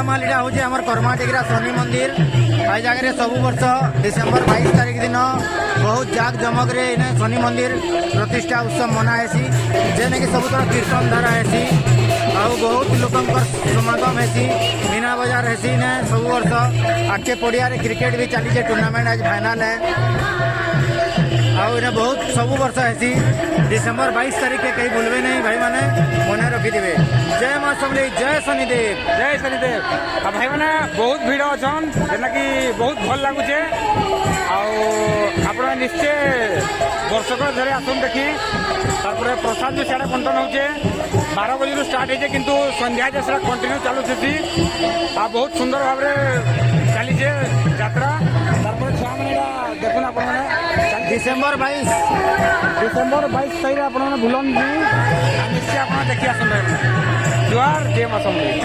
मालीटा हूँ आम कर्माटिकरा शनि मंदिर आई जगह सब वर्ष डिसेम्बर 22 तारीख दिन बहुत जाक जमक शनि मंदिर प्रतिष्ठा उत्सव मना हेसी जेने कि सब तरह कीर्तन धारा हेसी आउ बहुत लोकंकर समागम हेसी मीना बाजार हेसी ने सब वर्ष आगे पड़िया क्रिकेट भी चली टूर्नामेंट आज फाइनाल है आउ बहुत सब वर्ष हेसी डिसेम्बर 22 तारीख के कहीं भूलबे नहीं भाई मैंने मने रखिथे। जय माँ समलेई जय शनिदेव जय शनिदेव। आ भाई मैंने बहुत भीड़ अच्छन जेना कि बहुत भल लगुचे आप निश्चय वर्षक धरे आसन देखी तारपर प्रसाद भी सियाड़े बंटन होचे 12 बजे स्टार्ट होचे किंतु संध्या जैसा कंटिन्यू चालू थी आ बहुत सुंदर भाव चली यात्रा तारपर छुआ मैंने देखुन आप डिसेम्बर 22 तारीख आप भूलन निश्चय आप देखी आसन जुआर जय माँ समलेई।